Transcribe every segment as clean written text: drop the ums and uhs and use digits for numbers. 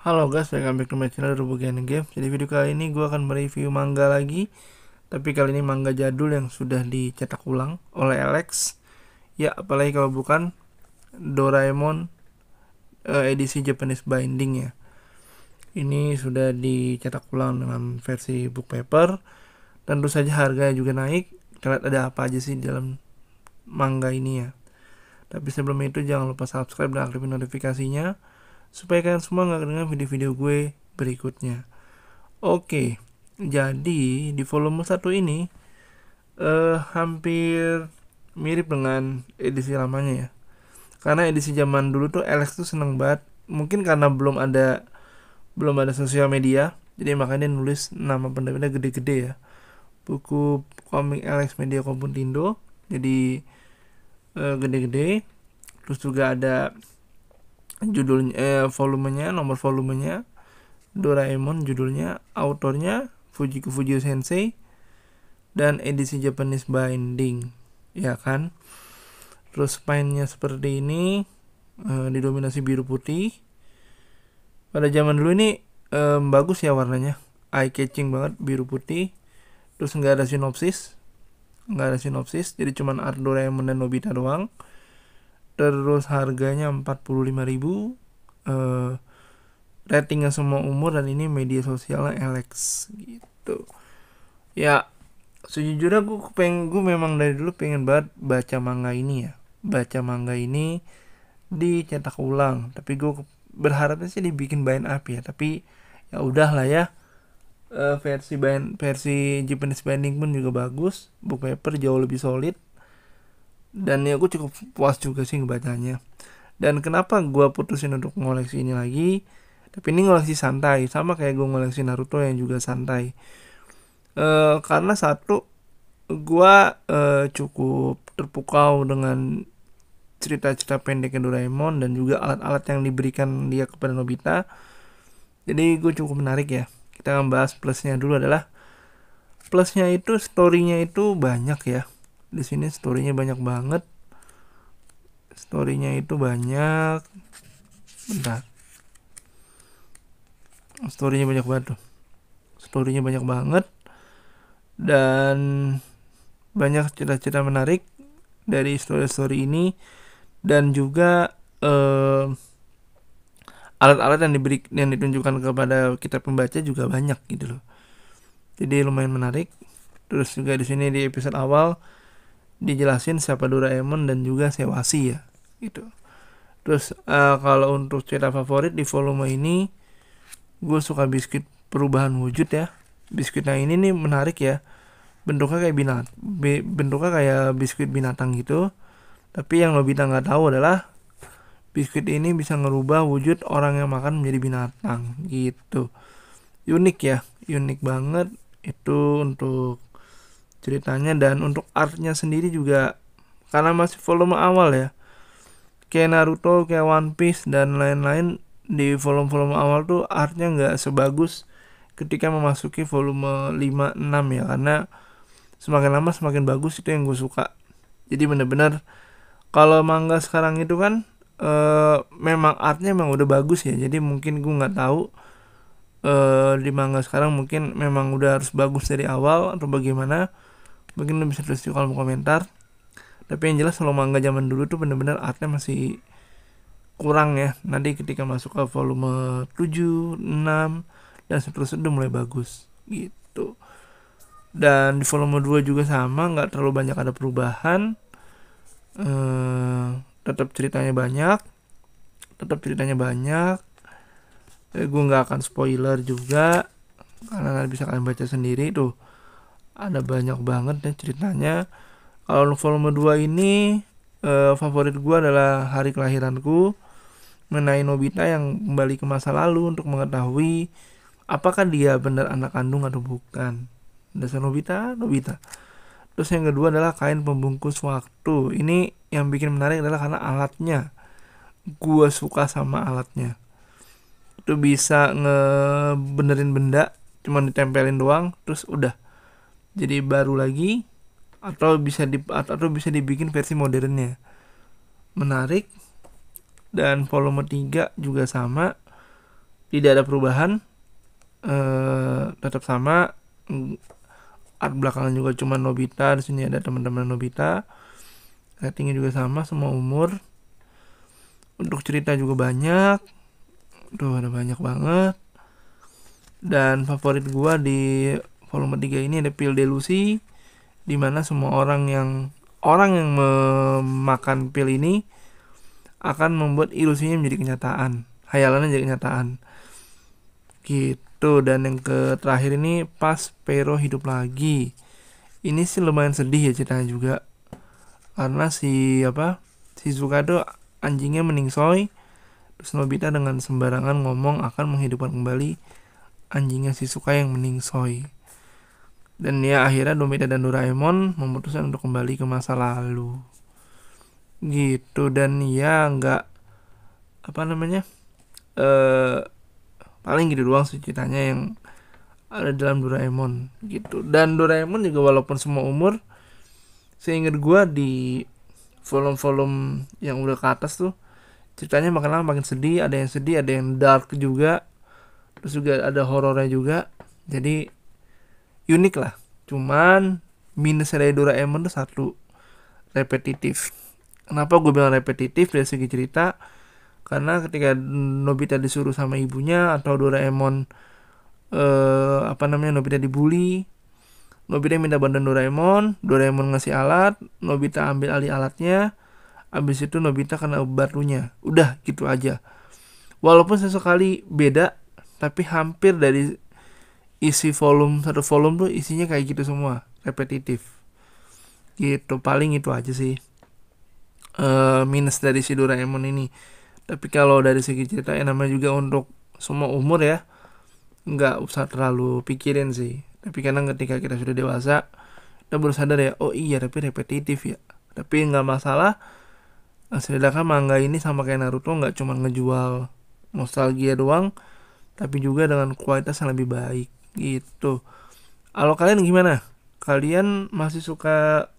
Halo guys, welcome back to my channel Rubugian Game. Jadi video kali ini gue akan mereview manga lagi. Tapi kali ini manga jadul yang sudah dicetak ulang oleh Alex. Ya, apalagi kalau bukan Doraemon edisi Japanese binding ya. Ini sudah dicetak ulang dengan versi book paper. Tentu saja harganya juga naik. Kita lihat ada apa aja sih di dalam manga ini ya. Tapi sebelum itu jangan lupa subscribe dan aktifin notifikasinya supaya kalian semua nggak ketinggalan video-video gue berikutnya. Oke, jadi di volume 1 ini hampir mirip dengan edisi lamanya ya. Karena edisi zaman dulu tuh Alex tuh seneng banget. Mungkin karena belum ada sosial media, jadi makanya dia nulis nama penerbitnya gede-gede ya. Buku komik Alex Media Komputindo, jadi gede-gede. Terus juga ada judulnya, volumenya, nomor volumenya, Doraemon judulnya, autornya Fujiko Fujio Sensei, dan edisi Japanese binding, ya kan. Terus spine-nya seperti ini, didominasi biru putih. Pada zaman dulu ini bagus ya warnanya, eye catching banget, biru putih. Terus nggak ada sinopsis, jadi cuman art Doraemon dan Nobita doang. Terus harganya 45.000, ratingnya semua umur, dan ini media sosialnya Alex gitu. Ya, sejujurnya gue memang dari dulu pengen banget baca manga ini ya. Baca manga ini dicetak ulang, tapi gue berharapnya sih dibikin bind up ya. Tapi ya udahlah ya. Versi Japanese binding pun juga bagus, book paper jauh lebih solid, dan ya gue cukup puas juga sih ngebacanya. Dan kenapa gue putusin untuk ngoleksi ini lagi, tapi ini ngoleksi santai, sama kayak gue ngoleksi Naruto yang juga santai. Karena satu, gue cukup terpukau dengan cerita-cerita pendeknya Doraemon dan juga alat-alat yang diberikan dia kepada Nobita. Jadi gue cukup menarik ya. Kita akan bahas plusnya dulu. Adalah plusnya itu storynya itu banyak ya. Di sini storynya banyak banget. Storynya itu banyak. Bentar. Storynya banyak banget tuh. Storynya banyak banget. Dan banyak cerita-cerita menarik dari story-story ini. Dan juga alat-alat yang ditunjukkan kepada kita pembaca juga banyak gitu loh. Jadi lumayan menarik. Terus juga di sini di episode awal dijelasin siapa Doraemon dan juga Sewasi ya gitu. Terus kalau untuk cerita favorit di volume ini, gue suka biskuit perubahan wujud ya. Biskuitnya ini nih menarik ya. Bentuknya kayak biskuit binatang gitu. Tapi yang Nobita nggak tahu adalah biskuit ini bisa ngerubah wujud orang yang makan menjadi binatang gitu. Unik ya, unik banget itu untuk ceritanya. Dan untuk artnya sendiri juga, karena masih volume awal ya, kayak Naruto, kayak One Piece dan lain-lain, di volume-volume awal tuh artnya nggak sebagus ketika memasuki volume 5-6 ya, karena semakin lama semakin bagus. Itu yang gue suka. Jadi bener-bener kalau manga sekarang itu kan memang artnya memang udah bagus ya. Jadi mungkin gue nggak tahu di manga sekarang mungkin memang udah harus bagus dari awal atau bagaimana. Mungkin lo bisa tulis di kolom komentar. Tapi yang jelas kalau manga zaman dulu tuh bener-bener artnya masih kurang ya. Nanti ketika masuk ke volume 7, 6 dan seterusnya udah mulai bagus gitu. Dan di volume 2 juga sama, nggak terlalu banyak ada perubahan. Tetap ceritanya banyak. Gue nggak akan spoiler juga, karena nanti bisa kalian baca sendiri tuh. Ada banyak banget ya ceritanya. Kalau volume 2 ini favorit gue adalah hari kelahiranku, mengenai Nobita yang kembali ke masa lalu untuk mengetahui apakah dia benar anak kandung atau bukan. Dasar Nobita. Terus yang kedua adalah kain pembungkus waktu. Ini yang bikin menarik adalah karena alatnya. Gue suka sama alatnya. Itu bisa ngebenerin benda, cuma ditempelin doang, terus udah jadi baru lagi. Atau bisa dibikin versi modernnya. Menarik. Dan volume 3 juga sama. tidak ada perubahan, tetap sama. Art belakangan juga cuma Nobita, di sini ada teman-teman Nobita. Ratingnya juga sama, semua umur. Untuk cerita juga banyak, tuh ada banyak banget. Dan favorit gua di volume 3 ini ada pil delusi, dimana semua orang yang memakan pil ini akan membuat ilusinya menjadi kenyataan, hayalannya jadi kenyataan gitu. Dan yang terakhir ini pas Pero hidup lagi, ini sih lumayan sedih ya ceritanya juga, karena si Shizuka tuh anjingnya meningsoi, terus Nobita dengan sembarangan ngomong akan menghidupkan kembali anjingnya Shizuka yang meningsoi. Dan ya akhirnya Nobita dan Doraemon memutuskan untuk kembali ke masa lalu gitu. Dan ya nggak paling gitu doang sih ceritanya yang ada dalam Doraemon gitu. Dan Doraemon juga walaupun semua umur, seingat gue di volume-volume yang udah ke atas tuh ceritanya makin lama makin sedih, ada yang dark juga, terus juga ada horornya juga, jadi unik lah. Cuman minusnya dari Doraemon tuh satu, repetitif. Kenapa gue bilang repetitif dari segi cerita? Karena ketika Nobita disuruh sama ibunya atau Doraemon Nobita dibully, Nobita minta bantuan Doraemon ngasih alat, Nobita ambil alih alatnya, habis itu Nobita kena batunya. Udah gitu aja. Walaupun sesekali beda, tapi hampir dari isi satu volume tuh isinya kayak gitu semua, repetitif gitu. Paling itu aja sih minus dari si Doraemon ini. Tapi kalau dari segi cerita ya namanya juga untuk semua umur ya, nggak usah terlalu pikirin sih. Tapi karena ketika kita sudah dewasa, kita baru sadar ya, oh iya tapi repetitif ya. Tapi nggak masalah, sedangkan manga ini sama kayak Naruto, nggak cuma ngejual nostalgia doang, tapi juga dengan kualitas yang lebih baik gitu. Kalau kalian gimana? Kalian masih suka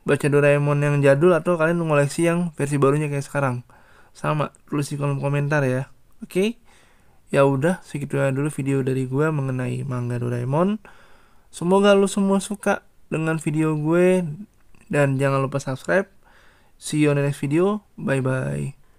baca Doraemon yang jadul atau kalian ngoleksi yang versi barunya kayak sekarang? Sama, tulis di kolom komentar ya. Oke? Ya udah, segitu aja dulu video dari gue mengenai manga Doraemon. Semoga lu semua suka dengan video gue, dan jangan lupa subscribe. See you on the next video. Bye bye.